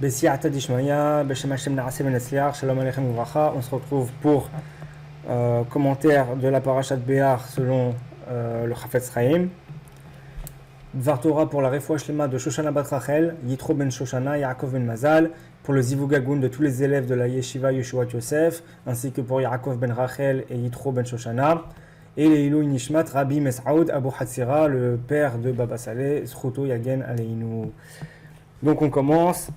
Bessiata Dishmaya, Beshem Hashem Naaseh Ben Etzliach, Shalom Aleichem Uvracha. On se retrouve pour commentaire de la parashat Béar selon le Chafetz Chaim. Dvar Torah pour la Refoua Shlema de Shoshana Bat Rachel, Yitro Ben Shoshana, Yaakov Ben Mazal, pour le Zivug Agun de tous les élèves de la Yeshiva Yeshuat Yosef, ainsi que pour Yaakov Ben Rachel et Yitro Ben Shoshana, et les Ilou Nishmat Rabbi Mesaoud Abu Hatzira, le père de Baba Saleh, Zchuto Yagen Aleinu. Donc on commence.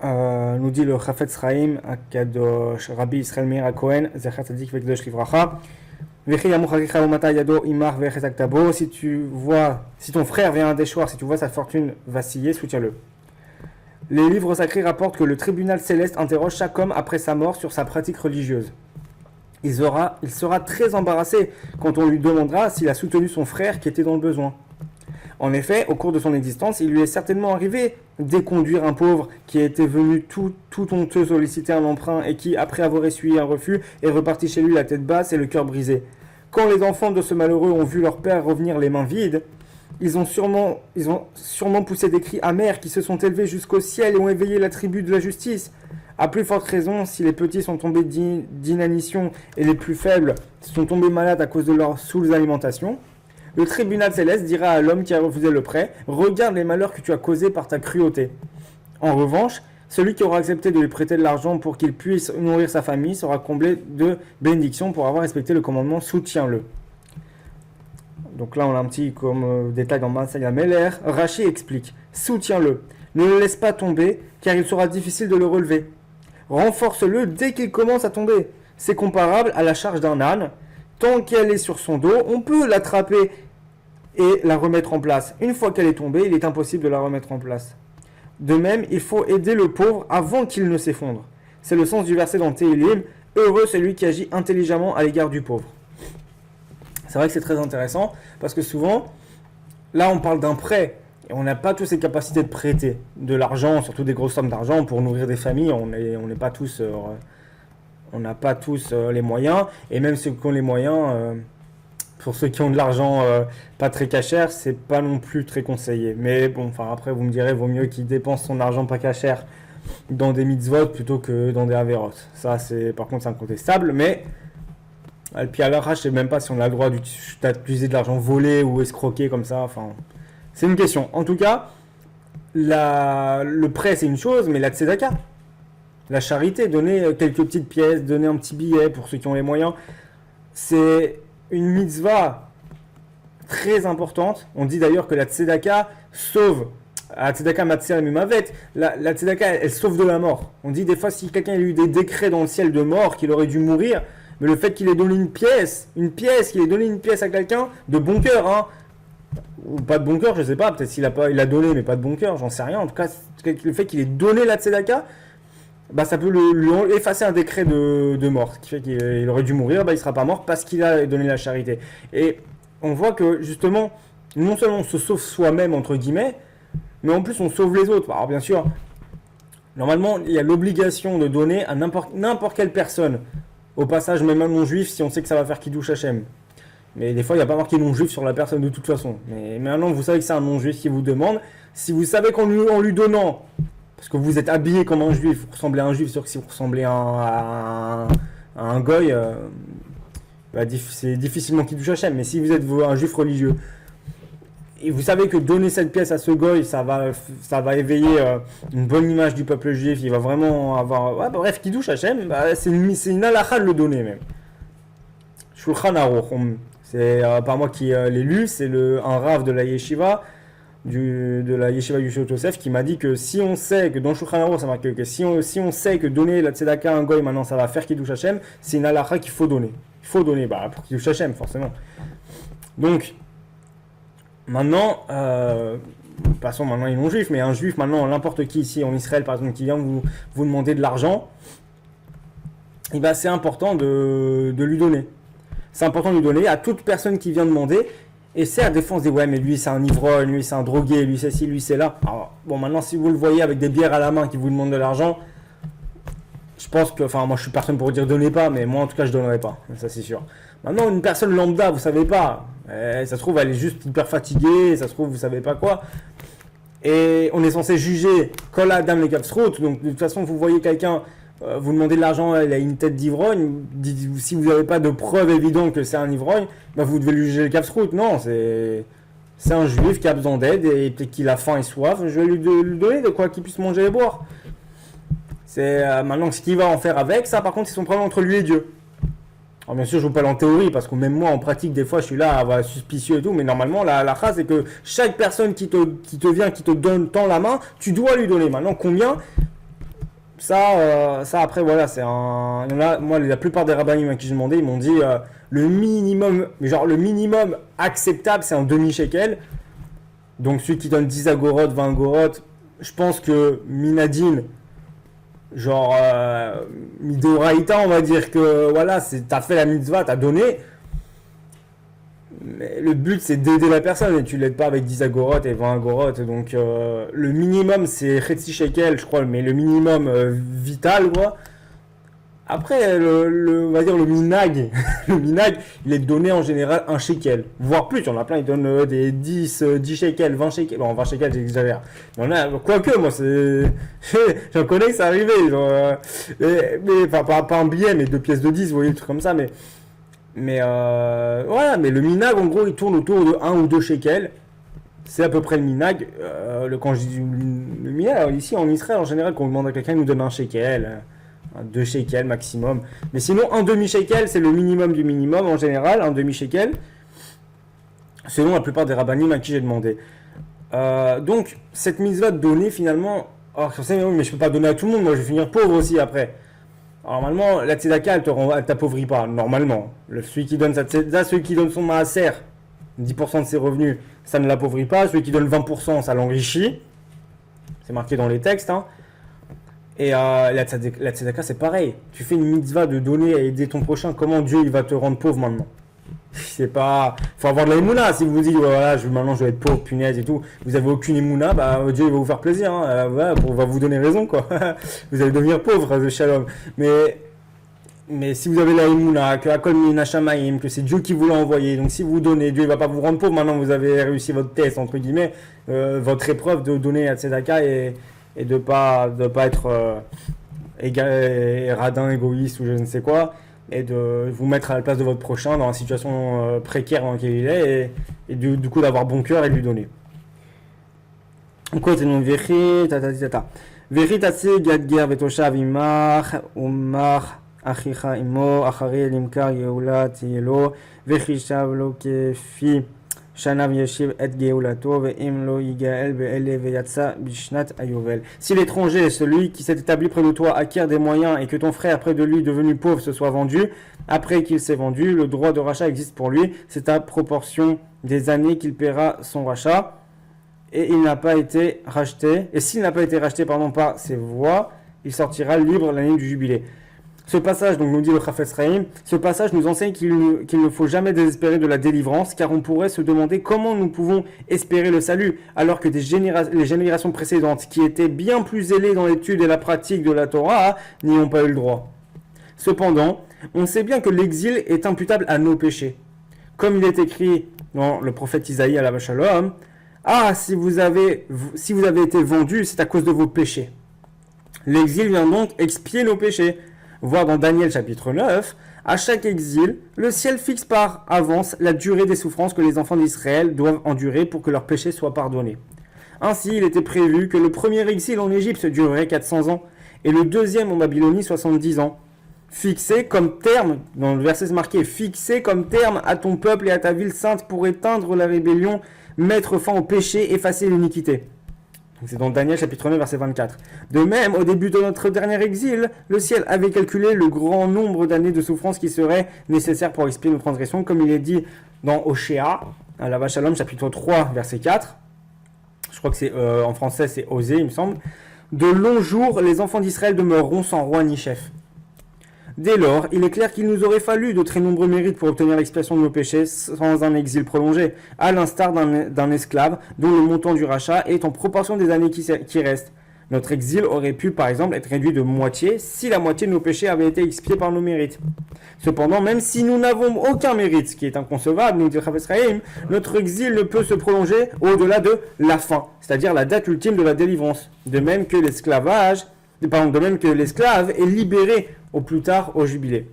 Nous dit le Chafetz Chaim Akadosh Rabbi Israël Meir Cohen Zecher Tzadik Vekdosh Livracha. Si ton frère vient à déchoir, si tu vois sa fortune vaciller, soutiens-le. Les livres sacrés rapportent que le tribunal céleste interroge chaque homme après sa mort sur sa pratique religieuse. Il sera très embarrassé quand on lui demandera s'il a soutenu son frère qui était dans le besoin. En effet, au cours de son existence, il lui est certainement arrivé d'éconduire un pauvre qui était venu tout honteux solliciter un emprunt et qui, après avoir essuyé un refus, est reparti chez lui la tête basse et le cœur brisé. Quand les enfants de ce malheureux ont vu leur père revenir les mains vides, ils ont sûrement poussé des cris amers qui se sont élevés jusqu'au ciel et ont éveillé la tribu de la justice. À plus forte raison, si les petits sont tombés d'inanition et les plus faibles sont tombés malades à cause de leur sous-alimentation, le tribunal céleste dira à l'homme qui a refusé le prêt « Regarde les malheurs que tu as causés par ta cruauté ». En revanche, celui qui aura accepté de lui prêter de l'argent pour qu'il puisse nourrir sa famille sera comblé de bénédictions pour avoir respecté le commandement « Soutiens-le ». Donc là, on a un petit détail dans Maaseh Meler. Rashi explique « Soutiens-le, ne le laisse pas tomber car il sera difficile de le relever. Renforce-le dès qu'il commence à tomber. C'est comparable à la charge d'un âne. Tant qu'elle est sur son dos, on peut l'attraper et la remettre en place. Une fois qu'elle est tombée, il est impossible de la remettre en place. De même, il faut aider le pauvre avant qu'il ne s'effondre. C'est le sens du verset dans Tehillim. Heureux celui qui agit intelligemment à l'égard du pauvre. C'est vrai que c'est très intéressant parce que souvent, là on parle d'un prêt et on n'a pas tous ces capacités de prêter de l'argent, surtout des grosses sommes d'argent pour nourrir des familles. On n'est pas tous... on n'a pas tous les moyens, et même ceux qui ont les moyens, pour ceux qui ont de l'argent pas très cachère, c'est pas non plus très conseillé. Mais bon, enfin après vous me direz, vaut mieux qu'il dépense son argent pas cachère dans des mitzvot plutôt que dans des avérots. Ça, par contre, c'est incontestable, mais puis à l'arrache, je sais même pas si on a le droit d'utiliser de l'argent volé ou escroqué comme ça. Enfin, c'est une question. En tout cas, le prêt c'est une chose, mais la tzedaka, la charité, donner quelques petites pièces, donner un petit billet pour ceux qui ont les moyens, c'est une mitzvah très importante. On dit d'ailleurs que la tzedaka sauve, la tzedaka matzir mimavet, la tzedaka elle sauve de la mort. On dit des fois si quelqu'un a eu des décrets dans le ciel de mort, qu'il aurait dû mourir, mais le fait qu'il ait donné une pièce, qu'il ait donné une pièce à quelqu'un de bon cœur, hein, ou pas de bon cœur, je sais pas, peut-être il a donné mais pas de bon cœur, j'en sais rien. En tout cas, le fait qu'il ait donné la tzedaka, ça peut lui effacer un décret de mort, ce qui fait qu'il aurait dû mourir, il ne sera pas mort parce qu'il a donné la charité. Et on voit que justement, non seulement on se sauve soi-même, entre guillemets, mais en plus on sauve les autres. Alors bien sûr, normalement, il y a l'obligation de donner à n'importe quelle personne, au passage même un non-juif, si on sait que ça va faire Kiddush Hashem. Mais des fois, il n'y a pas marqué non-juif sur la personne de toute façon. Mais maintenant, vous savez que c'est un non-juif qui vous demande. Si vous savez qu'en lui donnant... Parce que vous êtes habillé comme un juif, vous ressemblez à un juif, sûr que si vous ressemblez à un goy, c'est difficilement qu'il touche Hachem. Mais si vous êtes un juif religieux, et vous savez que donner cette pièce à ce goy, ça va éveiller une bonne image du peuple juif, il va vraiment avoir... bref, qui touche Hachem, c'est une halakha de le donner même. Shulchan Aruch, c'est pas moi qui l'ai lu, c'est un rav de la yeshiva, de la Yeshiva Yeshuot Yosef qui m'a dit que si on sait que dans Shulchan Aruch ça marque que si on sait que donner la tzedaka à un goy maintenant ça va faire Kiddush Hashem, c'est une halakha qu'il faut donner. Il faut donner pour Kiddush Hashem forcément. Donc maintenant, passons maintenant ils non juifs, mais un juif maintenant n'importe qui ici en Israël par exemple qui vient vous demander de l'argent, c'est important de lui donner. C'est important de lui donner à toute personne qui vient demander. Et certes, des fois on se dit ouais mais lui c'est un ivrogne, lui c'est un drogué, lui c'est ci, lui c'est là. Alors bon maintenant si vous le voyez avec des bières à la main qui vous demandent de l'argent, je pense que, moi je suis personne pour vous dire donnez pas, mais moi en tout cas je donnerai pas, ça c'est sûr. Maintenant une personne lambda, vous savez pas, ça se trouve elle est juste hyper fatiguée, ça se trouve vous savez pas quoi. Et on est censé juger Kol Adam le Kapsrout. Donc de toute façon, vous voyez quelqu'un, vous demandez de l'argent, il a une tête d'ivrogne. Si vous n'avez pas de preuve évidente que c'est un ivrogne, bah, vous devez lui juger le Kapsrout. Non, c'est un juif qui a besoin d'aide et peut-être qu'il a faim et soif. Je vais lui donner de quoi qu'il puisse manger et boire. C'est maintenant ce qu'il va en faire avec ça. Par contre, c'est son problème entre lui et Dieu. Alors bien sûr, je vous parle en théorie, parce que même moi, en pratique, des fois, je suis là, suspicieux et tout, mais normalement, la phrase, c'est que chaque personne qui te vient, qui te tend la main, tu dois lui donner. Maintenant, combien ça, après, voilà, moi, la plupart des rabbinim à qui j'ai demandé, ils m'ont dit, le minimum, le minimum acceptable, c'est un demi-shekel. Donc, celui qui donne 10 agorotes, 20 agorotes, je pense que Minadine, Midoraïta, on va dire que voilà, t'as fait la mitzvah, t'as donné, mais le but c'est d'aider la personne et tu l'aides pas avec 10 agorotes et 20 agorotes. Donc le minimum c'est Chetzi shekel, je crois, mais le minimum vital, quoi. Après, on va dire le minag, le minag, il est donné en général un shekel, voire plus. Il y en a plein, ils donnent des 10 shekels, 20 shekels. Bon, 20 shekels, j'exagère. Quoique, moi, j'en connais que ça arrivait. Mais pas un billet, mais 2 pièces de 10, vous voyez, des trucs comme ça. Voilà, mais le minag, en gros, il tourne autour de 1 ou 2 shekels. C'est à peu près le minag. Quand je dis le minag, alors, ici en Israël, en général, quand on demande à quelqu'un, il nous donne un shekel. 2 shekels maximum. Mais sinon, un demi-shekel, c'est le minimum du minimum en général, un demi-shekel, selon la plupart des rabbinim à qui j'ai demandé. Donc, cette mitzvah de donner finalement, mais je peux pas donner à tout le monde, moi je vais finir pauvre aussi après. Alors, normalement, la tzedaka, elle t'appauvrit pas, normalement. Celui qui donne sa tzedaka, celui qui donne son maaser, 10% de ses revenus, ça ne l'appauvrit pas. Celui qui donne 20%, ça l'enrichit. C'est marqué dans les textes, hein. Et la tzedaka, c'est pareil. Tu fais une mitzvah de donner à aider ton prochain. Comment Dieu il va te rendre pauvre maintenant? C'est pas. Faut avoir de la émouna. Si vous vous dites, voilà, maintenant je vais être pauvre, punaise et tout, vous avez aucune émouna, bah Dieu il va vous faire plaisir. Hein. Va vous donner raison, quoi. Vous allez devenir pauvre, de shalom. Mais si vous avez la émouna, que Akol Mina Shamaim, que c'est Dieu qui vous l'a envoyé, donc si vous donnez, Dieu il va pas vous rendre pauvre. Maintenant vous avez réussi votre test, entre guillemets, votre épreuve de donner la tzedaka et de pas être radin, égoïste ou je ne sais quoi, et de vous mettre à la place de votre prochain dans la situation précaire dans laquelle il est, et du coup d'avoir bon cœur et de lui donner. Continuons. Vechi tatsi gadger vetoshav imach umach achicha imo achari limkar yeula tiyelo vechi shavlo kefi Shanav Yeshiv et Geulato ve'im lo yigael ve'ele ve'yatsa bishnat ayovel. Si l'étranger, celui qui s'est établi près de toi, acquiert des moyens et que ton frère près de lui, devenu pauvre, se soit vendu, après qu'il s'est vendu, le droit de rachat existe pour lui. C'est à proportion des années qu'il paiera son rachat. Et il n'a pas été racheté. Et s'il n'a pas été racheté, par ses voix, il sortira libre l'année du jubilé. Ce passage, donc nous dit le Chafetz Chaim, ce passage nous enseigne qu'il ne faut jamais désespérer de la délivrance, car on pourrait se demander comment nous pouvons espérer le salut, alors que les générations précédentes, qui étaient bien plus zélées dans l'étude et la pratique de la Torah, n'y ont pas eu le droit. Cependant, on sait bien que l'exil est imputable à nos péchés. Comme il est écrit dans le prophète Isaïe à la Shalom, si vous avez été vendu, c'est à cause de vos péchés. L'exil vient donc expier nos péchés. Voir dans Daniel chapitre 9, à chaque exil, le ciel fixe par avance la durée des souffrances que les enfants d'Israël doivent endurer pour que leurs péchés soient pardonnés. Ainsi, il était prévu que le premier exil en Égypte durerait 400 ans et le deuxième en Babylonie 70 ans. Fixé comme terme, dans le verset marqué, fixé comme terme à ton peuple et à ta ville sainte pour éteindre la rébellion, mettre fin au péché, effacer l'iniquité. C'est dans Daniel chapitre 9 verset 24. De même, au début de notre dernier exil, le ciel avait calculé le grand nombre d'années de souffrance qui seraient nécessaires pour expier nos transgressions, comme il est dit dans Oshéa, à la Shalom chapitre 3 verset 4. Je crois que c'est en français c'est Osée, il me semble. De longs jours, les enfants d'Israël demeureront sans roi ni chef. Dès lors, il est clair qu'il nous aurait fallu de très nombreux mérites pour obtenir l'expiation de nos péchés sans un exil prolongé, à l'instar d'un esclave dont le montant du rachat est en proportion des années qui restent. Notre exil aurait pu, par exemple, être réduit de moitié si la moitié de nos péchés avaient été expiés par nos mérites. Cependant, même si nous n'avons aucun mérite, ce qui est inconcevable, nous dit Chafetz Chaim, notre exil ne peut se prolonger au-delà de la fin, c'est-à-dire la date ultime de la délivrance. De même que l'esclave est libéré au plus tard au jubilé.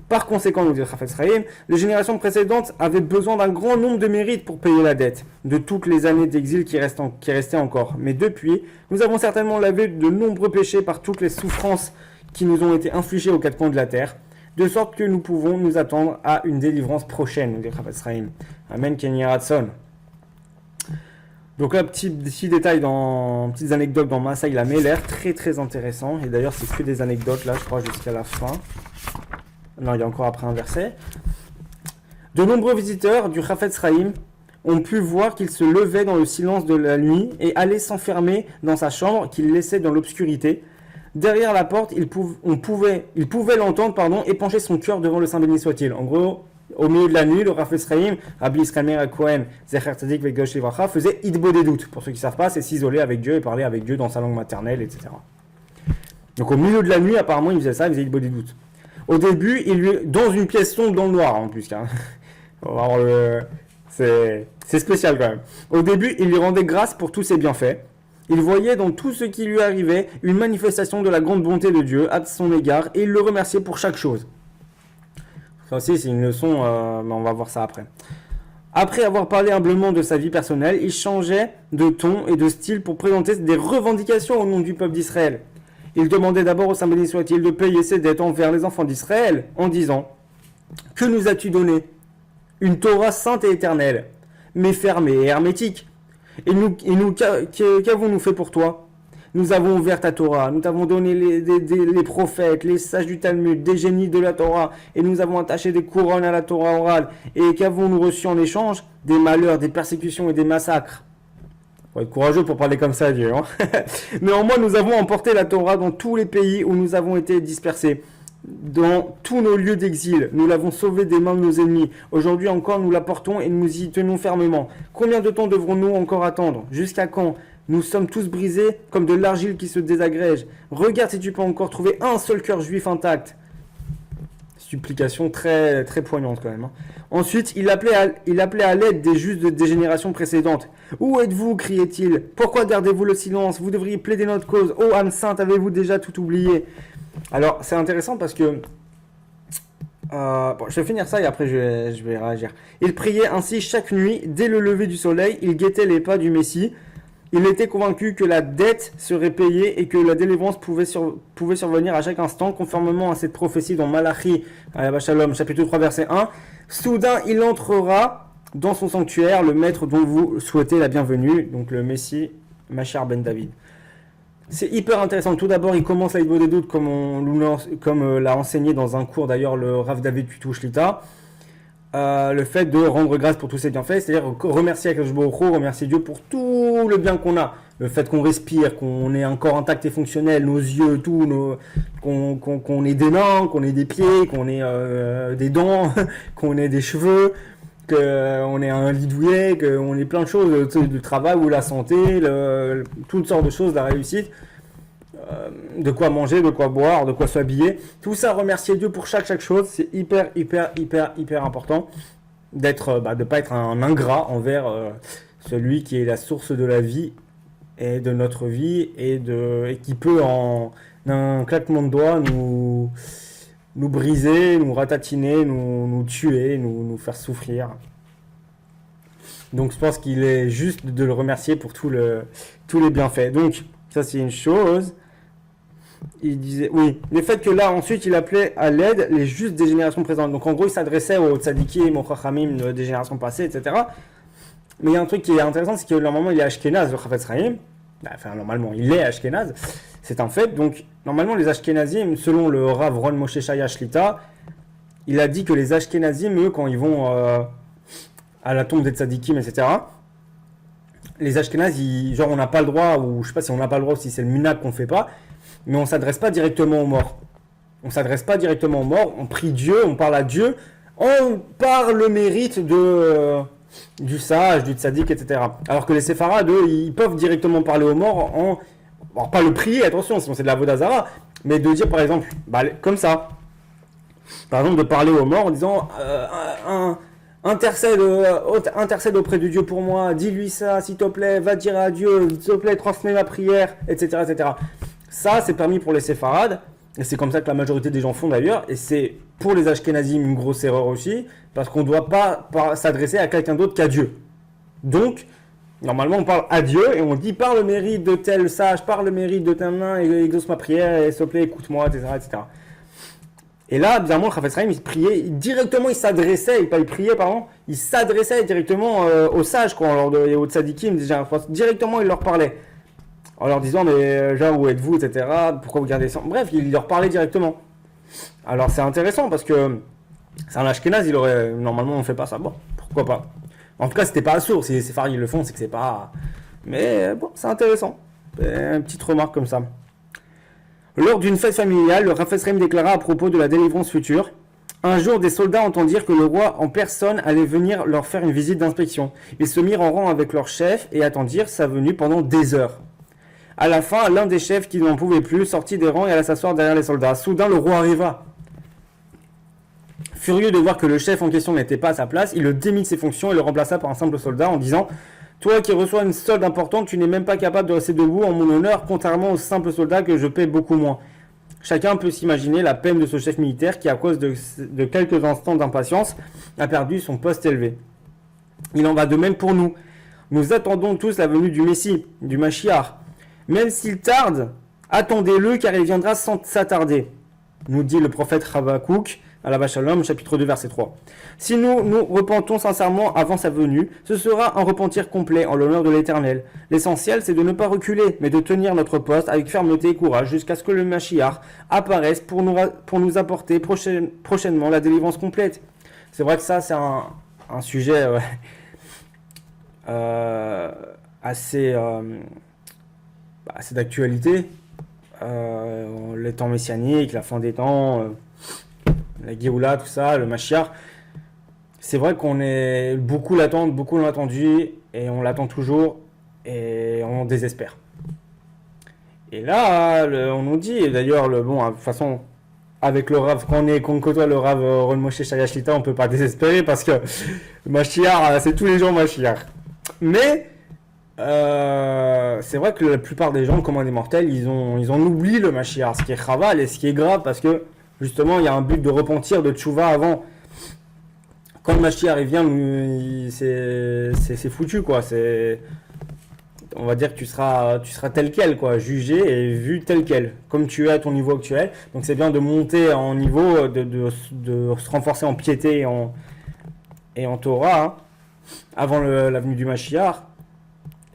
Par conséquent, nous dit Chafetz Chaim, les générations précédentes avaient besoin d'un grand nombre de mérites pour payer la dette, de toutes les années d'exil qui restaient encore. Mais depuis, nous avons certainement lavé de nombreux péchés par toutes les souffrances qui nous ont été infligées aux quatre coins de la terre, de sorte que nous pouvons nous attendre à une délivrance prochaine, nous dit Chafetz Chaim. Amen, Kenny Ratson. Donc là, petit détail, petites anecdotes dans Maasai Lameler, très très intéressant. Et d'ailleurs, c'est que des anecdotes là, je crois, jusqu'à la fin. Non, il y a encore après un verset. De nombreux visiteurs du Chafetz Chaim ont pu voir qu'il se levait dans le silence de la nuit et allait s'enfermer dans sa chambre qu'il laissait dans l'obscurité. Derrière la porte, il pouvait l'entendre épancher son cœur devant le Saint béni soit-il. En gros, au milieu de la nuit, le Chafetz Chaim, Rabbi Israël Meir Cohen, Zecher Tzadik Vekdosh Livracha, faisait Idbodedut. Pour ceux qui ne savent pas, c'est s'isoler avec Dieu et parler avec Dieu dans sa langue maternelle, etc. Donc au milieu de la nuit, apparemment, il faisait ça, il faisait Idbodedut. Au début, dans une pièce sombre dans le noir en plus. C'est spécial quand même. Au début, il lui rendait grâce pour tous ses bienfaits. Il voyait dans tout ce qui lui arrivait une manifestation de la grande bonté de Dieu à son égard et il le remerciait pour chaque chose. Ça aussi, c'est une leçon, mais on va voir ça après. Après avoir parlé humblement de sa vie personnelle, il changeait de ton et de style pour présenter des revendications au nom du peuple d'Israël. Il demandait d'abord au Saint béni soit-il de payer ses dettes envers les enfants d'Israël en disant « Que nous as-tu donné ? Une Torah sainte et éternelle, mais fermée et hermétique. Et nous qu'avons-nous fait pour toi ? Nous avons ouvert ta Torah, nous t'avons donné les prophètes, les sages du Talmud, des génies de la Torah, et nous avons attaché des couronnes à la Torah orale. Et qu'avons-nous reçu en échange ? Des malheurs, des persécutions et des massacres. » Faut être courageux pour parler comme ça à Dieu. Hein. Néanmoins, nous avons emporté la Torah dans tous les pays où nous avons été dispersés. Dans tous nos lieux d'exil, nous l'avons sauvée des mains de nos ennemis. Aujourd'hui encore, nous la portons et nous y tenons fermement. Combien de temps devrons-nous encore attendre ? Jusqu'à quand ? Nous sommes tous brisés comme de l'argile qui se désagrège. Regarde si tu peux encore trouver un seul cœur juif intact. Supplication très, très poignante quand même. Hein. Ensuite, il appelait à l'aide des justes des générations précédentes. « Où êtes-vous » criait-il. « Pourquoi gardez-vous le silence ? Vous devriez plaider notre cause. Ô âme sainte, avez-vous déjà tout oublié ?» Alors, c'est intéressant parce que... je vais finir ça et après je vais réagir. Il priait ainsi chaque nuit. Dès le lever du soleil, il guettait les pas du Messie. Il était convaincu que la dette serait payée et que la délivrance pouvait survenir à chaque instant, conformément à cette prophétie dans Malachi, Shalom, chapitre 3, verset 1. Soudain, il entrera dans son sanctuaire, le maître dont vous souhaitez la bienvenue, donc le Messie, Machar ben David. C'est hyper intéressant. Tout d'abord, il commence la Hidbo des doutes comme l'a enseigné dans un cours d'ailleurs le Rav David Tutu Shlita. Le fait de rendre grâce pour tous ses bienfaits, c'est-à-dire remercier Akadosh Baruch Hu, remercier Dieu pour tout le bien qu'on a, le fait qu'on respire, qu'on ait un corps intact et fonctionnel, nos yeux, tout, qu'on ait des mains, qu'on ait des pieds, qu'on ait des dents, qu'on ait des cheveux, qu'on ait un lit douillet, qu'on ait plein de choses, du travail ou la santé, toutes sortes de choses, la réussite. De quoi manger, de quoi boire, de quoi s'habiller. Tout ça, remercier Dieu pour chaque chose, c'est hyper important de ne pas être un ingrat envers celui qui est la source de la vie et de notre vie et qui peut en un claquement de doigts nous briser, nous ratatiner, nous tuer, nous faire souffrir. Donc je pense qu'il est juste de le remercier pour tous les bienfaits. Donc ça c'est une chose. Il disait, oui, le fait que là, ensuite, il appelait à l'aide les justes des générations présentes. Donc, en gros, il s'adressait aux tzadikim, aux chachamim des générations passées, etc. Mais il y a un truc qui est intéressant, c'est que normalement, il est ashkénaz, le Chafetz Chaim. Enfin, normalement, il est ashkénaz. C'est un fait. Donc, normalement, les ashkénazim, selon le Rav Ron Moshe Shaya Shlita, il a dit que les ashkénazim, eux, quand ils vont à la tombe des tzadikim, etc., les ashkénazes, genre, on n'a pas le droit, ou je sais pas si on n'a pas le droit, ou si c'est le minag qu'on ne fait pas, mais on ne s'adresse pas directement aux morts. On ne s'adresse pas directement aux morts, on prie Dieu, on parle à Dieu, on parle le mérite du sage, du tzaddik, etc. Alors que les séfarades, eux, ils peuvent directement parler aux morts Alors pas le prier, attention, sinon c'est de la Vodazara, mais de dire par exemple, comme ça, par exemple de parler aux morts en disant intercède auprès de Dieu pour moi, dis-lui ça s'il te plaît, va dire à Dieu, s'il te plaît, transmets ma prière, etc. etc. Ça c'est permis pour les séfarades, et c'est comme ça que la majorité des gens font d'ailleurs, et c'est pour les Ashkénazim une grosse erreur aussi, parce qu'on ne doit pas s'adresser à quelqu'un d'autre qu'à Dieu. Donc, normalement, on parle à Dieu et on dit par le mérite de tel sage, par le mérite de tel main, et exauce ma prière, et s'il te plaît, écoute-moi, etc., etc. Et là, bizarrement, le Chafetz Chaim, il priait directement, il s'adressait directement aux sages, quoi, et aux tzadikim, déjà, directement, il leur parlait. En leur disant, mais genre, où êtes-vous, etc., pourquoi vous gardez ça. Bref, il leur parlait directement. Alors, c'est intéressant parce que c'est un Ashkenaz, normalement, on ne fait pas ça. Bon, pourquoi pas. En tout cas, c'était pas assourd. Si les séfarades le font, c'est que c'est pas. Mais bon, c'est intéressant. Une petite remarque comme ça. Lors d'une fête familiale, le Chafetz Chaim déclara à propos de la délivrance future: un jour, des soldats entendirent que le roi en personne allait venir leur faire une visite d'inspection. Ils se mirent en rang avec leur chef et attendirent sa venue pendant des heures. À la fin, l'un des chefs qui n'en pouvait plus sortit des rangs et alla s'asseoir derrière les soldats. Soudain, le roi arriva. Furieux de voir que le chef en question n'était pas à sa place, il le démit de ses fonctions et le remplaça par un simple soldat en disant: toi qui reçois une solde importante, tu n'es même pas capable de rester debout en mon honneur, contrairement aux simples soldats que je paie beaucoup moins. Chacun peut s'imaginer la peine de ce chef militaire qui, à cause de quelques instants d'impatience, a perdu son poste élevé. Il en va de même pour nous. Nous attendons tous la venue du Messie, du Mashiach. Même s'il tarde, attendez-le car il viendra sans s'attarder, nous dit le prophète Habakkuk à la Shalom, chapitre 2, verset 3. Si nous repentons sincèrement avant sa venue, ce sera un repentir complet en l'honneur de l'Éternel. L'essentiel, c'est de ne pas reculer, mais de tenir notre poste avec fermeté et courage jusqu'à ce que le Mashiach apparaisse pour nous apporter prochainement la délivrance complète. C'est vrai que ça, c'est un sujet assez d'actualité. Les temps messianiques, la fin des temps, la Géoula, tout ça, le Mashiach. C'est vrai beaucoup l'attendent, beaucoup l'ont attendu, et on l'attend toujours, et on désespère. Et là, on nous dit, et d'ailleurs, de toute façon, avec le Rav, quand on côtoie le Rav Ron Moshe Shayashlita, on peut pas désespérer, parce que le Mashiach, c'est tous les jours Mashiach. Mais c'est vrai que la plupart des gens, comme des mortels, ils ont oublié le Mashiach, ce qui est chaval et ce qui est grave, parce que justement il y a un but de repentir, de tchouva avant. Quand le Mashiach vient, c'est foutu, quoi. On va dire que tu seras tel quel, quoi, jugé et vu tel quel, comme tu es à ton niveau actuel. Donc c'est bien de monter en niveau, de se renforcer en piété et en Torah, hein, avant la venue du Mashiach.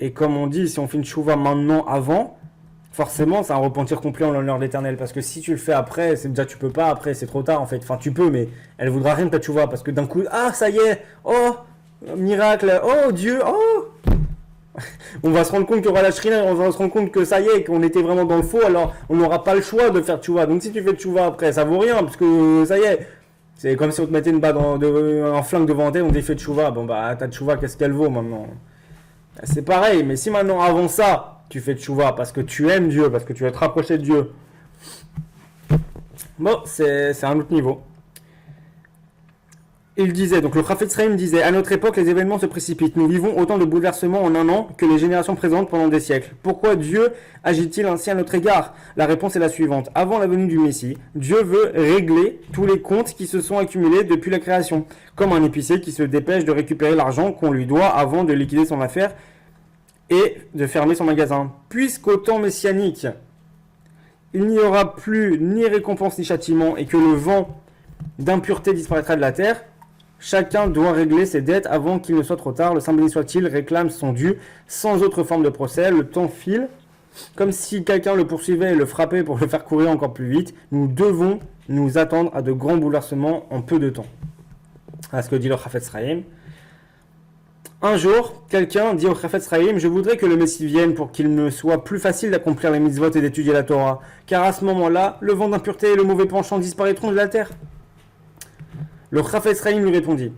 Et comme on dit, si on fait une chouva maintenant, avant, forcément, c'est un repentir complet en l'honneur de l'Éternel. Parce que si tu le fais après, tu peux pas après, c'est trop tard en fait. Enfin, tu peux, mais elle voudra rien de ta chouva. Parce que d'un coup, ça y est, oh, miracle, oh, Dieu, oh. On va se rendre compte qu'il y aura la shrina, on va se rendre compte que ça y est, qu'on était vraiment dans le faux, alors on n'aura pas le choix de faire chouva. Donc si tu fais chouva après, ça vaut rien, parce que ça y est. C'est comme si on te mettait une balle en flingue devant elle, on te fait chouva. Bon bah, ta chouva, qu'est-ce qu'elle vaut maintenant? C'est pareil, mais si maintenant, avant ça, tu fais tchouva parce que tu aimes Dieu, parce que tu veux te rapprocher de Dieu, bon, c'est un autre niveau. Il disait, donc le Chafetz Chaim disait: à notre époque, les événements se précipitent. Nous vivons autant de bouleversements en un an que les générations présentes pendant des siècles. Pourquoi Dieu agit-il ainsi à notre égard? La réponse est la suivante. Avant la venue du Messie, Dieu veut régler tous les comptes qui se sont accumulés depuis la création, comme un épicier qui se dépêche de récupérer l'argent qu'on lui doit avant de liquider son affaire et de fermer son magasin. Puisqu'au temps messianique, il n'y aura plus ni récompense ni châtiment et que le vent d'impureté disparaîtra de la terre, chacun doit régler ses dettes avant qu'il ne soit trop tard. Le Saint béni soit-il réclame son dû sans autre forme de procès. Le temps file, comme si quelqu'un le poursuivait et le frappait pour le faire courir encore plus vite. Nous devons nous attendre à de grands bouleversements en peu de temps. À ce que dit le Chafetz Chaim. Un jour, quelqu'un dit au Chafetz Chaim: je voudrais que le Messie vienne pour qu'il me soit plus facile d'accomplir les mitzvot et d'étudier la Torah, car à ce moment-là, le vent d'impureté et le mauvais penchant disparaîtront de la terre. Le Chafetz Chaim lui répondit: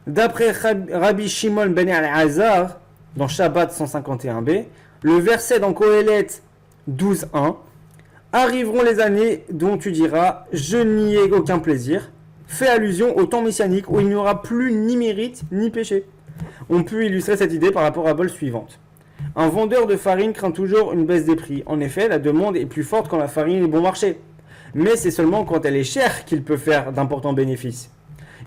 d'après Rabbi Shimon ben Elazar, dans Shabbat 151b, le verset dans Kohelet 12.1. Arriveront les années dont tu diras « Je n'y ai aucun plaisir », fait allusion au temps messianique où il n'y aura plus ni mérite ni péché. On peut illustrer cette idée par la parabole suivante. Un vendeur de farine craint toujours une baisse des prix. En effet, la demande est plus forte quand la farine est bon marché. Mais c'est seulement quand elle est chère qu'il peut faire d'importants bénéfices.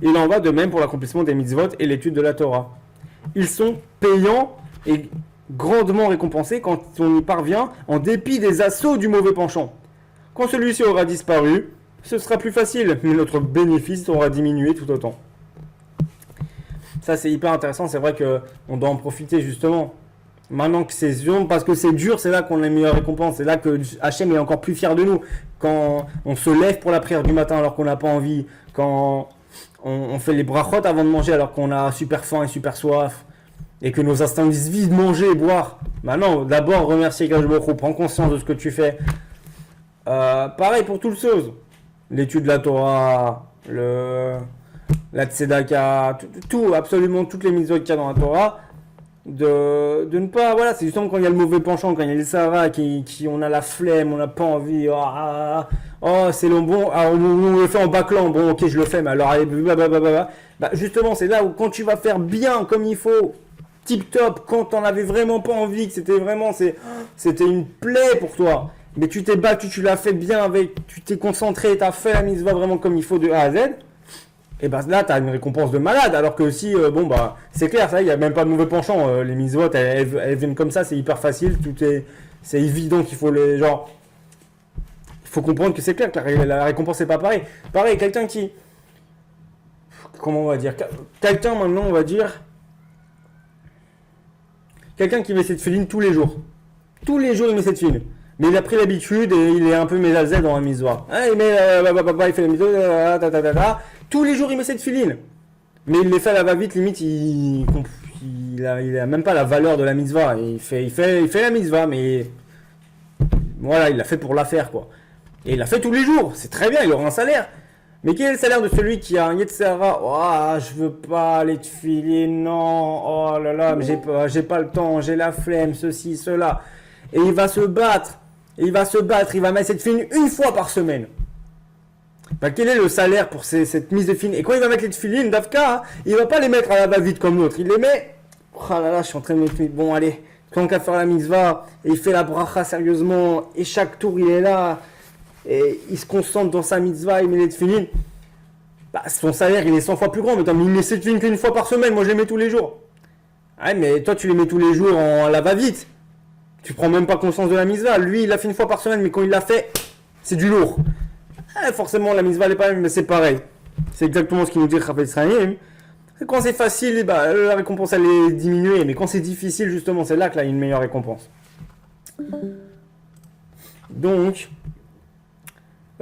Il en va de même pour l'accomplissement des mitzvot et l'étude de la Torah. Ils sont payants et grandement récompensés quand on y parvient en dépit des assauts du mauvais penchant. Quand celui-ci aura disparu, ce sera plus facile, mais notre bénéfice aura diminué tout autant. Ça c'est hyper intéressant, c'est vrai qu'on doit en profiter justement. Maintenant que c'est dur, parce que c'est dur, c'est là qu'on a les meilleures récompenses. C'est là que Hachem est encore plus fier de nous. Quand on se lève pour la prière du matin alors qu'on n'a pas envie. Quand on fait les brachot avant de manger alors qu'on a super faim et super soif. Et que nos instincts disent vite manger et boire. Maintenant, d'abord remercier Kadosh Baruch Hu, prends conscience de ce que tu fais. Pareil pour toutes choses. L'étude de la Torah, la tzedaka, tout, absolument toutes les mitzvot qu'il y a dans la Torah. De ne pas, voilà, c'est justement quand il y a le mauvais penchant, quand il y a les Sahara qui on a la flemme, on n'a pas envie, c'est le bon, on le fait en bâclant, bon ok je le fais, mais alors allez, blablabla. Bah justement c'est là où quand tu vas faire bien comme il faut, tip top, quand t'en avais vraiment pas envie, que c'était une plaie pour toi, mais tu t'es battu, tu l'as fait bien tu t'es concentré, t'as fait la mitzvah vraiment comme il faut de A à Z. Et ben là, tu as une récompense de malade, alors que si, c'est clair, ça, il n'y a même pas de mauvais penchant. Les mitzvot, elles viennent comme ça, c'est hyper facile, c'est évident qu'il faut il faut comprendre que c'est clair que la récompense n'est pas pareil. Pareil, comment on va dire, quelqu'un maintenant, on va dire, quelqu'un qui met cette filine tous les jours. Tous les jours, il met cette filine. Mais il a pris l'habitude et il est un peu mésazé dans la mitzvah. Il fait la mitzvah, tous les jours, il met cette filine. Mais il les fait à la va-vite, limite, il a même pas la valeur de la mitzvah. Il fait la mitzvah, mais voilà, il l'a fait pour la faire, quoi. Et il l'a fait tous les jours. C'est très bien, il aura un salaire. Mais quel est le salaire de celui qui a un Yetzirah? Oh, je veux pas les tefilines, non. Oh là là, mais j'ai pas le temps, j'ai la flemme, ceci, cela. Et il va se battre. Il va mettre cette filine une fois par semaine. Bah, quel est le salaire pour cette mise de filine? Et quand il va mettre les tefilines, Davka, il va pas les mettre à la va-vite comme l'autre. Il les met. Oh là là, je suis en train de mettre. Bon, allez, quand on va faire la mitzvah, et il fait la bracha sérieusement, et chaque tour il est là, et il se concentre dans sa mitzvah, il met les tefilines. Bah, son salaire il est 100 fois plus grand, mais il met cette filine qu'une fois par semaine. Moi je les mets tous les jours. Ouais, mais toi tu les mets tous les jours en la va-vite. Tu prends même pas conscience de la mitzvah. Lui, il l'a fait une fois par semaine, mais quand il l'a fait, c'est du lourd. Forcément, la mitzvah n'est pas la même, mais c'est pareil. C'est exactement ce qu'il nous dit Chafetz Chaim. Quand c'est facile, la récompense elle est diminuée, mais quand c'est difficile, justement, c'est là qu'il y a une meilleure récompense. Donc,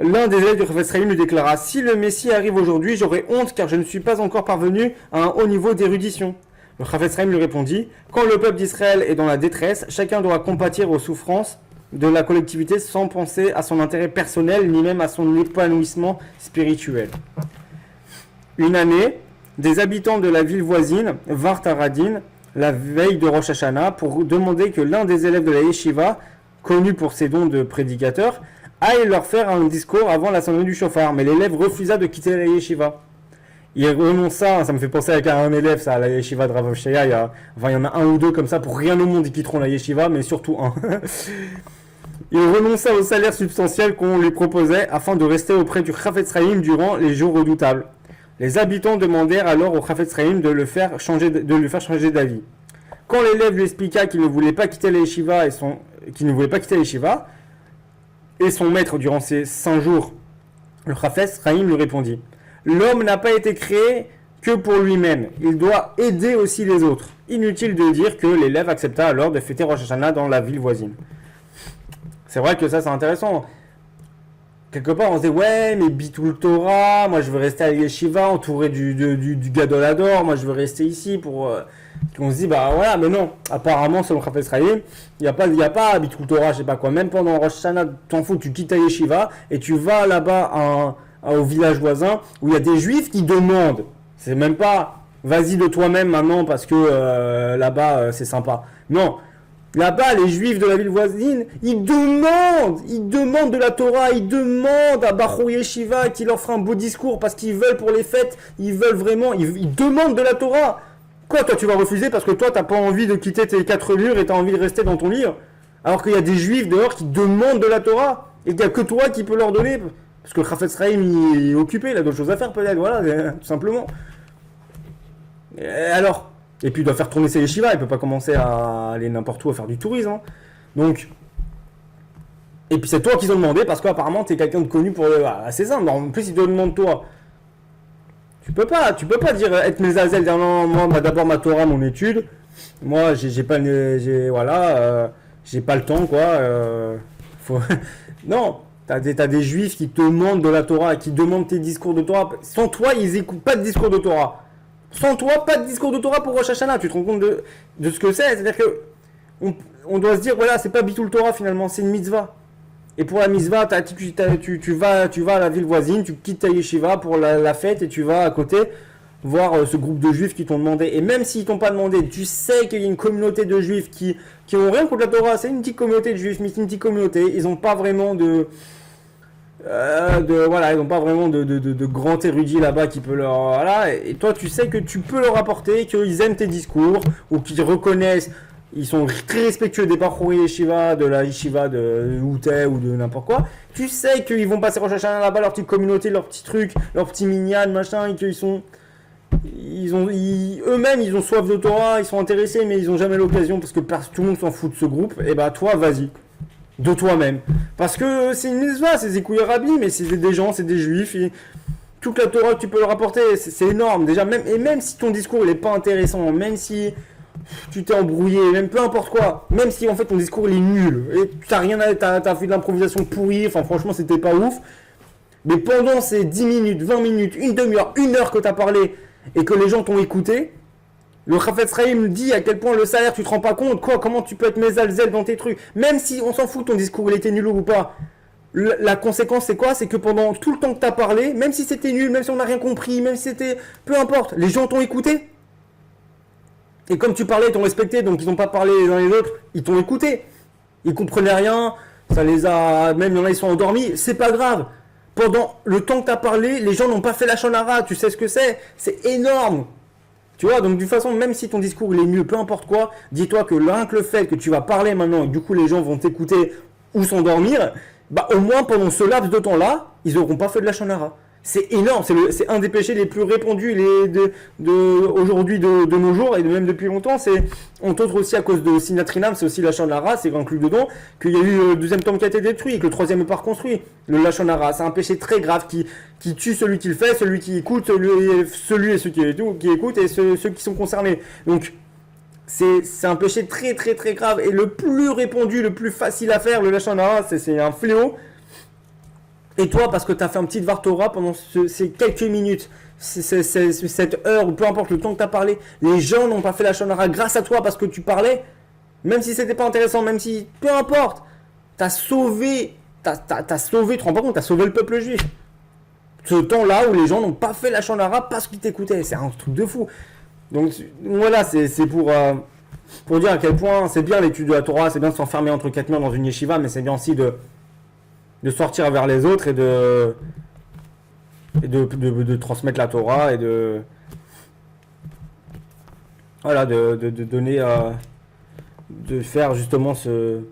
l'un des élèves du Chafetz Chaim lui déclara: si le Messie arrive aujourd'hui, j'aurai honte car je ne suis pas encore parvenu à un haut niveau d'érudition. Le Chafetz Chaim lui répondit: quand le peuple d'Israël est dans la détresse, chacun doit compatir aux souffrances de la collectivité sans penser à son intérêt personnel ni même à son épanouissement spirituel. Une année, des habitants de la ville voisine vinrent à Radin la veille de Rosh Hashanah pour demander que l'un des élèves de la yeshiva, connu pour ses dons de prédicateur, aille leur faire un discours avant la sonnerie du chauffard. Mais l'élève refusa de quitter la yeshiva. Il renonça, ça me fait penser à un élève, ça, à la yeshiva de Rav Shaya, il y en a un ou deux comme ça, pour rien au monde ils quitteront la yeshiva, mais surtout un. Il renonça au salaire substantiel qu'on lui proposait afin de rester auprès du Chafetz Chaim durant les jours redoutables. Les habitants demandèrent alors au Chafetz Chaim de lui faire changer d'avis. Quand l'élève lui expliqua qu'il ne voulait pas quitter la yeshiva et son maître durant ces 5 jours, le Chafetz Chaim lui répondit: l'homme n'a pas été créé que pour lui-même, il doit aider aussi les autres. Inutile de dire que l'élève accepta alors de fêter Rosh Hashanah dans la ville voisine. C'est vrai que ça c'est intéressant. Quelque part on se dit ouais mais Bitul Torah, moi je veux rester à Yeshiva entouré du Gadol Hador, moi je veux rester ici pour... On se dit bah voilà mais non, apparemment selon Chafetz Chaim, il n'y a pas Bitul Torah, je sais pas quoi, même pendant Rosh Hashanah, t'en fous, tu quittes ta Yeshiva et tu vas là-bas au village voisin où il y a des juifs qui demandent. C'est même pas vas-y de toi-même maintenant parce que là-bas c'est sympa. Non. Là-bas, les juifs de la ville voisine, ils demandent de la Torah, ils demandent à Bachur Yeshiva qu'il leur fera un beau discours parce qu'ils veulent pour les fêtes, ils veulent vraiment, ils demandent de la Torah. Quoi, toi, tu vas refuser parce que toi, t'as pas envie de quitter tes 4 murs et t'as envie de rester dans ton livre, alors qu'il y a des juifs dehors qui demandent de la Torah et qu'il n'y a que toi qui peux leur donner parce que Chafetz Chaim il est occupé, il a d'autres choses à faire peut-être, voilà, tout simplement. Et alors, et puis il doit faire tourner ses yeshivas, il peut pas commencer à aller n'importe où à faire du tourisme. Hein. Donc, et puis c'est toi qu'ils ont demandé parce qu'apparemment t'es quelqu'un de connu pour. Ah, c'est simple. En plus ils te demandent toi. Tu peux pas dire être Mezazel, dire non, moi d'abord ma Torah, mon étude. Moi j'ai pas j'ai pas le temps quoi. Faut... non, t'as des juifs qui te demandent de la Torah, qui demandent tes discours de Torah. Sans toi ils écoutent pas de discours de Torah. Sans toi, pas de discours de Torah pour Rosh Hashanah. Tu te rends compte de ce que c'est. C'est-à-dire que on doit se dire, voilà, c'est pas Bitul Torah finalement, c'est une mitzvah. Et pour la mitzvah, tu vas à la ville voisine, tu quittes ta yeshiva pour la fête et tu vas à côté voir ce groupe de juifs qui t'ont demandé. Et même s'ils t'ont pas demandé, tu sais qu'il y a une communauté de juifs qui ont rien contre la Torah. C'est une petite communauté de juifs, mais c'est une petite communauté. Ils n'ont pas vraiment ils n'ont pas vraiment de grands érudits là-bas qui peut leur voilà, et toi tu sais que tu peux leur apporter, qu'ils aiment tes discours ou qu'ils reconnaissent, ils sont très respectueux des Bachur Yeshiva, de la Yeshiva de Outé ou de n'importe quoi. Tu sais qu'ils vont passer Rosh Hashanah là-bas, leur petite communauté, leurs petits trucs, leurs petits minyan machin, et qu'ils sont eux-mêmes ils ont soif de Torah, ils sont intéressés mais ils ont jamais l'occasion parce que tout le monde s'en fout de ce groupe. Et bah toi vas-y. De toi-même. Parce que c'est une mitzvah, c'est Zikouï Rabbi, mais c'est des gens, c'est des juifs. Et toute la Torah que tu peux leur apporter, c'est énorme. Déjà, même si ton discours il est pas intéressant, même si tu t'es embrouillé, même peu importe quoi, même si en fait ton discours il est nul, et t'as fait de l'improvisation pourrie, enfin franchement c'était pas ouf, mais pendant ces 10 minutes, 20 minutes, une demi-heure, une heure que t'as parlé, et que les gens t'ont écouté, le Chafetz Chaim dit à quel point le salaire, tu te rends pas compte, quoi, comment tu peux être mezalzel dans tes trucs, même si on s'en fout ton discours il était nul ou pas. La conséquence c'est quoi? C'est que pendant tout le temps que t'as parlé, même si c'était nul, même si on n'a rien compris, même si c'était... Peu importe, les gens t'ont écouté. Et comme tu parlais, ils t'ont respecté, donc ils n'ont pas parlé les uns les autres, ils t'ont écouté. Ils comprenaient rien, ça les a... Même il y en a, ils sont endormis, c'est pas grave. Pendant le temps que t'as parlé, les gens n'ont pas fait la shonara, tu sais ce que c'est énorme. Tu vois, donc de toute façon, même si ton discours il est mieux, peu importe quoi, dis-toi que rien que le fait que tu vas parler maintenant et que du coup les gens vont t'écouter ou s'endormir, bah au moins pendant ce laps de temps-là, ils n'auront pas fait de la shonara. C'est énorme, c'est un des péchés les plus répandus aujourd'hui de nos jours et même depuis longtemps. C'est entre autres aussi à cause de Sinatrinam, c'est aussi la shonara, c'est inclus dedans, qu'il y a eu le deuxième temple qui a été détruit et que le troisième n'est pas reconstruit. Le lashon hara, c'est un péché très grave qui tue celui qui le fait, celui qui écoute, celui et ceux qui écoutent et ceux qui sont concernés. Donc c'est un péché très très très grave et le plus répandu, le plus facile à faire, le lashon hara, c'est un fléau. Et toi, parce que tu as fait un petit Dvar Torah pendant ces quelques minutes, cette heure, ou peu importe le temps que tu as parlé, les gens n'ont pas fait la shonara grâce à toi parce que tu parlais, même si c'était pas intéressant, même si, peu importe, t'as sauvé, tu te rends pas compte, t'as sauvé le peuple juif. Ce temps-là où les gens n'ont pas fait la shonara parce qu'ils t'écoutaient, c'est un truc de fou. Donc voilà, c'est pour dire à quel point c'est bien l'étude de la Torah, c'est bien de s'enfermer entre 4 murs dans une yeshiva, mais c'est bien aussi de sortir vers les autres et de transmettre la Torah et de donner de faire justement ce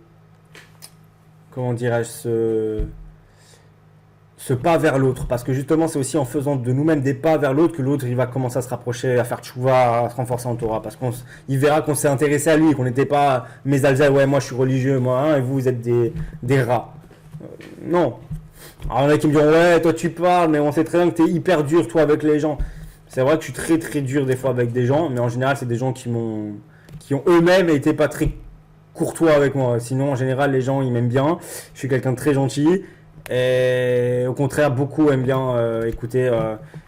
pas vers l'autre, parce que justement c'est aussi en faisant de nous-mêmes des pas vers l'autre que l'autre il va commencer à se rapprocher, à faire tchouva, à se renforcer en Torah, parce qu'il verra qu'on s'est intéressé à lui, qu'on n'était pas mezalzel, ouais moi je suis religieux, moi hein, et vous êtes des rats. Non. Alors il y en a qui me diront ouais toi tu parles mais on sait très bien que t'es hyper dur toi avec les gens. C'est vrai que je suis très très dur des fois avec des gens, mais en général c'est des gens qui ont eux-mêmes été pas très courtois avec moi. Sinon en général les gens ils m'aiment bien, je suis quelqu'un de très gentil et au contraire beaucoup aiment bien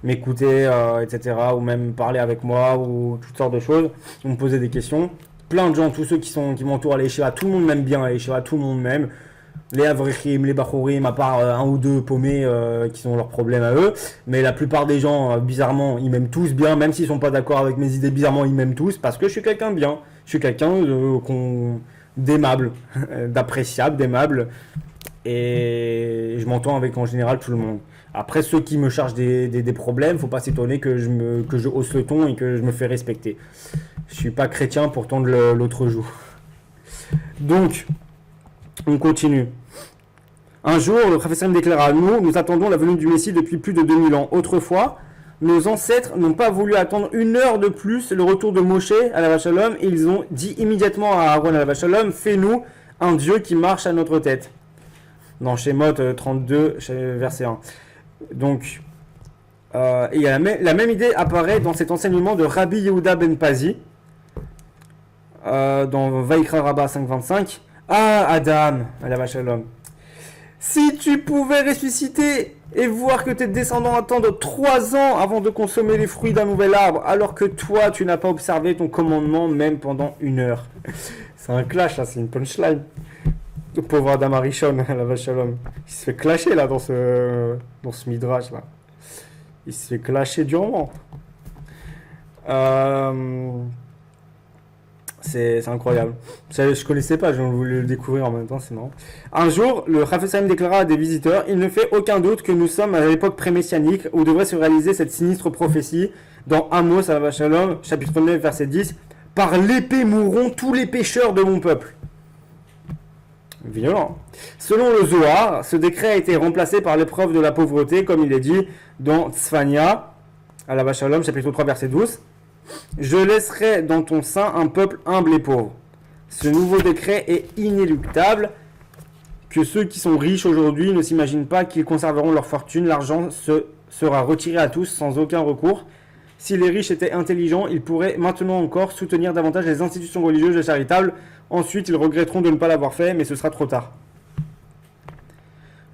m'écouter etc. ou même parler avec moi ou toutes sortes de choses, ou me poser des questions. Plein de gens, tous ceux qui m'entourent à l'Yeshiva, tout le monde m'aime bien à l'Yeshiva, tout le monde m'aime. Les Avrichim, les Bachurim, à part un ou deux paumés qui ont leurs problèmes à eux. Mais la plupart des gens, bizarrement, ils m'aiment tous bien, même s'ils sont pas d'accord avec mes idées, bizarrement, ils m'aiment tous parce que je suis quelqu'un de bien. Je suis quelqu'un d'aimables, d'appréciables, d'aimables. Et je m'entends avec en général tout le monde. Après, ceux qui me chargent des problèmes, faut pas s'étonner que je hausse le ton et que je me fais respecter. Je suis pas chrétien pour tendre l'autre joue. Donc, on continue. Un jour, le professeur me déclara, nous attendons la venue du Messie depuis plus de 2000 ans. Autrefois, nos ancêtres n'ont pas voulu attendre une heure de plus le retour de Moshe à la Shalom et ils ont dit immédiatement à Aaron à la Shalom, fais-nous un Dieu qui marche à notre tête. Dans Shemot 32, verset 1. Donc, et la même idée apparaît dans cet enseignement de Rabbi Yehuda ben Pazi, dans Vaikra Rabbah 5.25. Ah, Adam, à la Shalom. Si tu pouvais ressusciter et voir que tes descendants attendent 3 ans avant de consommer les fruits d'un nouvel arbre, alors que toi, tu n'as pas observé ton commandement même pendant 1 heure. C'est un clash, là, c'est une punchline. Le pauvre Adam Arishon, la vache shalom. Il se fait clasher là dans ce midrash là. Il se fait clasher durement. C'est incroyable. Je connaissais pas, je voulais le découvrir en même temps, c'est marrant. Un jour, le Raphaël Saïm déclara à des visiteurs, il ne fait aucun doute que nous sommes à l'époque pré-messianique où devrait se réaliser cette sinistre prophétie dans Amos, à la vache shalom, chapitre 9, verset 10. Par l'épée mourront tous les pécheurs de mon peuple. Violent. Selon le Zohar, ce décret a été remplacé par l'épreuve de la pauvreté, comme il est dit dans Tzfania, à la vache shalom, chapitre 3, verset 12. Je laisserai dans ton sein un peuple humble et pauvre. Ce nouveau décret est inéluctable. Que ceux qui sont riches aujourd'hui ne s'imaginent pas qu'ils conserveront leur fortune. L'argent sera retiré à tous sans aucun recours. Si les riches étaient intelligents, ils pourraient maintenant encore soutenir davantage les institutions religieuses et charitables. Ensuite, ils regretteront de ne pas l'avoir fait, mais ce sera trop tard.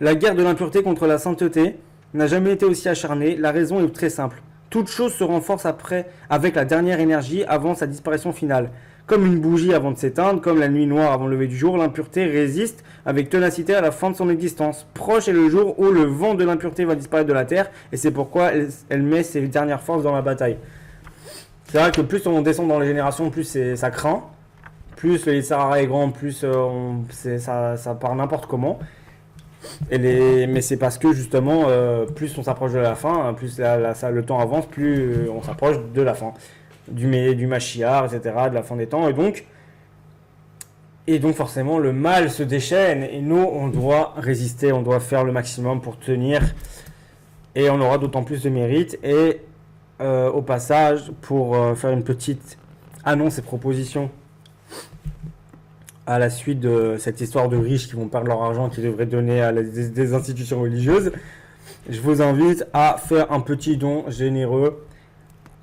La guerre de l'impureté contre la sainteté n'a jamais été aussi acharnée. La raison est très simple. Toute chose se renforce avec la dernière énergie avant sa disparition finale. Comme une bougie avant de s'éteindre, comme la nuit noire avant le lever du jour, l'impureté résiste avec ténacité à la fin de son existence. Proche est le jour où le vent de l'impureté va disparaître de la terre, et c'est pourquoi elle met ses dernières forces dans la bataille. C'est vrai que plus on descend dans les générations, plus ça craint. Plus le Sahara est grand, plus ça part n'importe comment. Mais c'est parce que justement, plus on s'approche de la fin, plus le temps avance, plus on s'approche de la fin. Du Mashiach, etc., de la fin des temps. Et donc forcément, le mal se déchaîne. Et nous, on doit résister, on doit faire le maximum pour tenir. Et on aura d'autant plus de mérite. Et au passage, pour faire une petite annonce et proposition à la suite de cette histoire de riches qui vont perdre leur argent qu'ils devraient donner à des institutions religieuses, je vous invite à faire un petit don généreux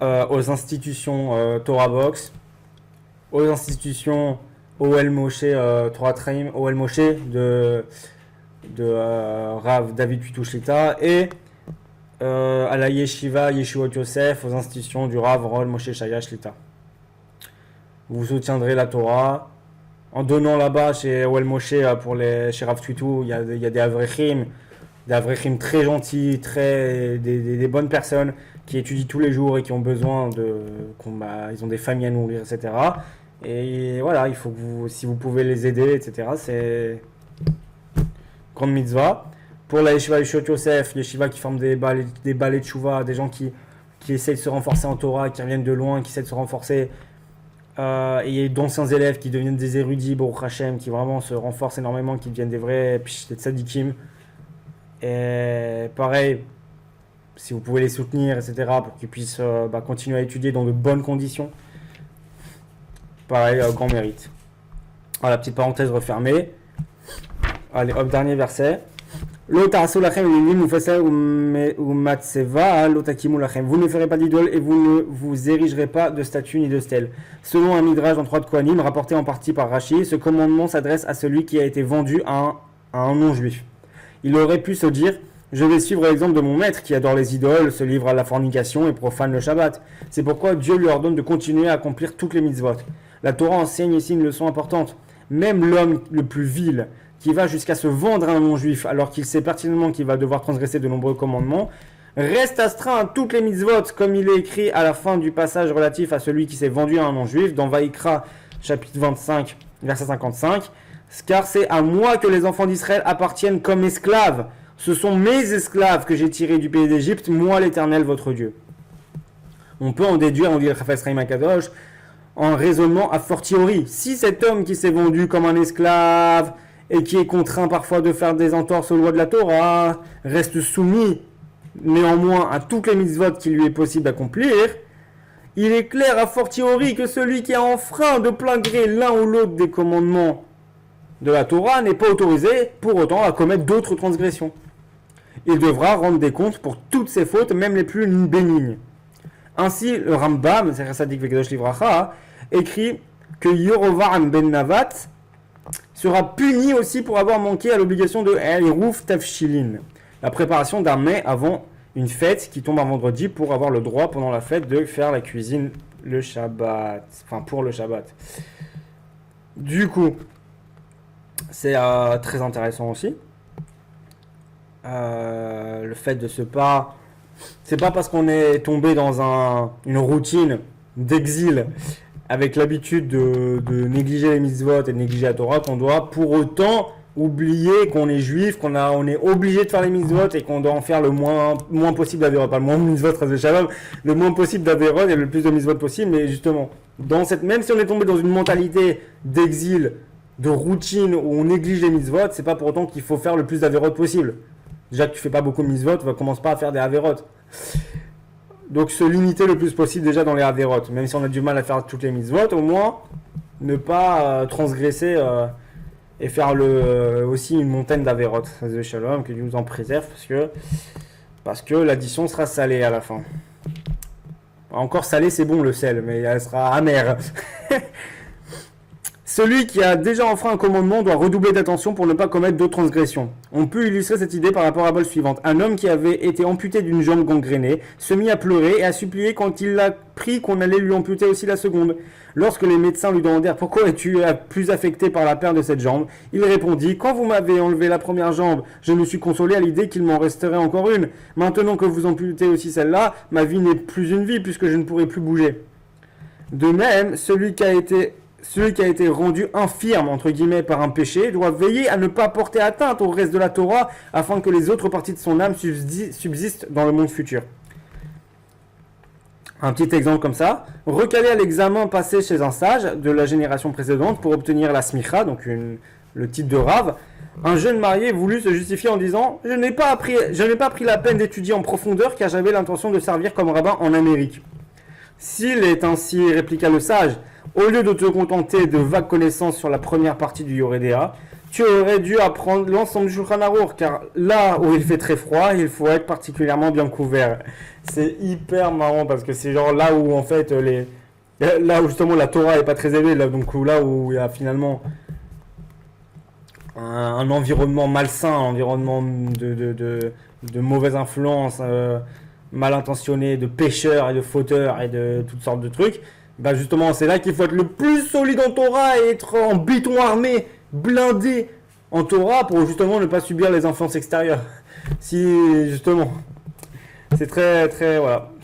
aux institutions Torah Box, aux institutions OL Moshe Torah Traim, OL Moshe de Rav David Pitushita et à la Yeshiva Yeshuot Yosef, aux institutions du Rav Rol Moshe Shaya Shlita. Vous soutiendrez la Torah. En donnant là-bas chez OL Moshe, chez Rav Tuitou, il y a des Avrechim très gentils, des bonnes personnes qui étudient tous les jours et qui ont besoin ils ont des familles à nourrir, etc. Et voilà, il faut que si vous pouvez les aider, etc. C'est grande mitzvah. Pour la Yeshiva Yeshuot Yosef, Yeshiva qui forme des balais de Shuvah, des gens qui essayent de se renforcer en Torah, qui reviennent de loin, qui essaient de se renforcer. Et d'anciens élèves qui deviennent des érudits, Baruch Hashem, qui vraiment se renforcent énormément, qui deviennent des vrais tzadikim. Et pareil, si vous pouvez les soutenir, etc., pour qu'ils puissent continuer à étudier dans de bonnes conditions. Pareil, grand mérite. Voilà, petite parenthèse refermée. Allez, hop, dernier verset. Vous ne ferez pas d'idole et vous ne vous érigerez pas de statue ni de stèle. Selon un midrash dans 3 de Kohanim, rapporté en partie par Rashi, ce commandement s'adresse à celui qui a été vendu à un non-juif. Il aurait pu se dire « Je vais suivre l'exemple de mon maître qui adore les idoles, se livre à la fornication et profane le Shabbat. » C'est pourquoi Dieu lui ordonne de continuer à accomplir toutes les mitzvot. La Torah enseigne ici une leçon importante. Même l'homme le plus vil, qui va jusqu'à se vendre à un non-juif alors qu'il sait pertinemment qu'il va devoir transgresser de nombreux commandements, reste astreint à toutes les mitzvot, comme il est écrit à la fin du passage relatif à celui qui s'est vendu à un non-juif, dans Vaïkra, chapitre 25, verset 55, car c'est à moi que les enfants d'Israël appartiennent comme esclaves. Ce sont mes esclaves que j'ai tirés du pays d'Égypte, moi l'Éternel votre Dieu. On peut en déduire, on dit le Chafetz Chaim HaKadosh, en raisonnement a fortiori. Si cet homme qui s'est vendu comme un esclave et qui est contraint parfois de faire des entorses aux lois de la Torah, reste soumis néanmoins à toutes les mitzvot qu'il lui est possible d'accomplir, il est clair a fortiori que celui qui a enfreint de plein gré l'un ou l'autre des commandements de la Torah n'est pas autorisé pour autant à commettre d'autres transgressions. Il devra rendre des comptes pour toutes ses fautes, même les plus bénignes. Ainsi, le Rambam, Sadik Vekadosh Livracha, écrit que Yorovam ben Navat sera puni aussi pour avoir manqué à l'obligation de Erouf Tafshilin, la préparation d'un mets avant une fête qui tombe un vendredi pour avoir le droit pendant la fête de faire la cuisine le Shabbat, enfin pour le Shabbat. Du coup, c'est très intéressant aussi. Le fait de se pas... C'est pas parce qu'on est tombé dans une routine d'exil avec l'habitude de négliger les mitzvot et de négliger la Torah qu'on doit pour autant oublier qu'on est juif, on est obligé de faire les mitzvot et qu'on doit en faire le moins possible d'Averot. Pas le moins de mitzvot, le moins possible d'Averot et le plus de mitzvot possible. Mais justement, même si on est tombé dans une mentalité d'exil, de routine où on néglige les mitzvot, c'est pas pour autant qu'il faut faire le plus d'Averot possible. Déjà que tu fais pas beaucoup de mitzvot, commence pas à faire des Averot. Donc se limiter le plus possible déjà dans les Averot. Même si on a du mal à faire toutes les mitzvot, au moins ne pas transgresser et faire aussi une montagne d'Averot. Shalom, que Dieu nous en préserve parce que l'addition sera salée à la fin. Encore salée, c'est bon le sel, mais elle sera amère. Celui qui a déjà enfreint un commandement doit redoubler d'attention pour ne pas commettre d'autres transgressions. On peut illustrer cette idée par rapport à la parole suivante. Un homme qui avait été amputé d'une jambe gangrénée se mit à pleurer et à supplier quand il a appris qu'on allait lui amputer aussi la seconde. Lorsque les médecins lui demandèrent pourquoi es-tu plus affecté par la perte de cette jambe, il répondit: quand vous m'avez enlevé la première jambe, je me suis consolé à l'idée qu'il m'en resterait encore une. Maintenant que vous amputez aussi celle-là, ma vie n'est plus une vie puisque je ne pourrai plus bouger. De même, celui qui a été rendu infirme, entre guillemets, par un péché, doit veiller à ne pas porter atteinte au reste de la Torah, afin que les autres parties de son âme subsistent dans le monde futur. Un petit exemple comme ça, recalé à l'examen passé chez un sage de la génération précédente pour obtenir la smicha, donc le titre de rave, un jeune marié voulut se justifier en disant: je n'ai pas pris la peine d'étudier en profondeur car j'avais l'intention de servir comme rabbin en Amérique. S'il est ainsi, répliqua le sage, au lieu de te contenter de vagues connaissances sur la première partie du Yoredea, tu aurais dû apprendre l'ensemble du Shulchan Aruch, car là où il fait très froid, il faut être particulièrement bien couvert. C'est hyper marrant parce que c'est genre là où en fait là où justement la Torah est pas très élevée, là où il y a finalement un environnement malsain, un environnement de mauvaise influence, mal intentionné, de pécheurs et de fauteurs et de toutes sortes de trucs. Bah justement, c'est là qu'il faut être le plus solide en Torah et être en béton armé, blindé en Torah pour justement ne pas subir les influences extérieures. Si justement, c'est très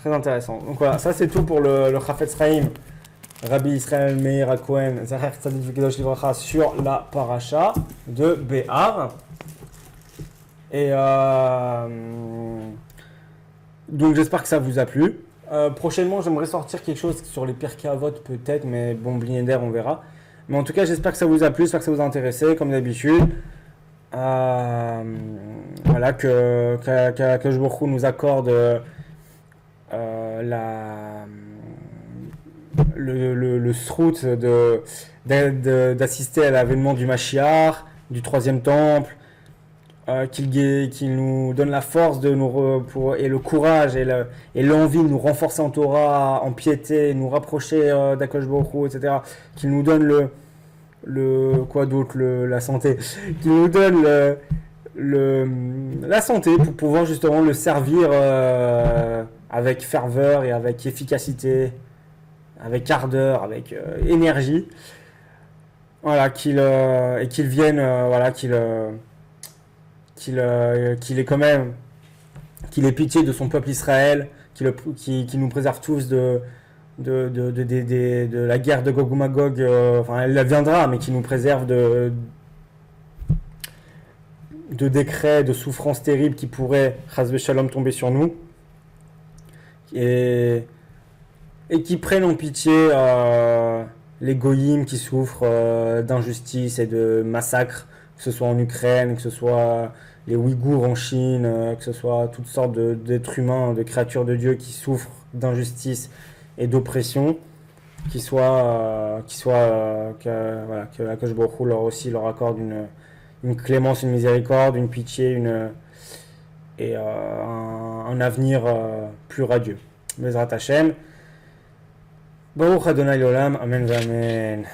intéressant. Donc voilà, ça c'est tout pour le Chafetz Chaim, Rabbi Israël Meir HaKohen, Zacher Tzadik Vekadosh Livracha sur la paracha de Béhar. Et donc j'espère que ça vous a plu. Prochainement, j'aimerais sortir quelque chose sur les Pirkei Avot peut-être, mais bon, Blinder, on verra. Mais en tout cas, j'espère que ça vous a plu, j'espère que ça vous a intéressé, comme d'habitude. Voilà, que Baruch Hu nous accorde le srout d'assister à l'avènement du Mashiach, du troisième temple, qu'il nous donne la force et le courage et l'envie de nous renforcer en Torah, en piété, nous rapprocher d'Akadosh Baruch Hu, etc. Qu'il nous donne la santé, qu'il nous donne la santé pour pouvoir justement le servir avec ferveur et avec efficacité, avec ardeur, avec énergie. Voilà, qu'il vienne, qu'il ait quand même, qu'il ait pitié de son peuple Israël, qu'il nous préserve tous de la guerre de Gog ou Magog, enfin elle viendra, mais qui nous préserve de décrets, de souffrances terribles qui pourraient, Chas Shalom, tomber sur nous, et qui prennent en pitié les goyim qui souffrent d'injustice et de massacres, que ce soit en Ukraine, que ce soit les Ouïghours en Chine, que ce soit toutes sortes d'êtres humains, de créatures de Dieu qui souffrent d'injustice et d'oppression, que Akash Baruch Hu leur aussi leur accorde une clémence, une miséricorde, une pitié, un avenir plus radieux. Bezrat Hashem. Baruch Adonai Olam, Amen, Amen.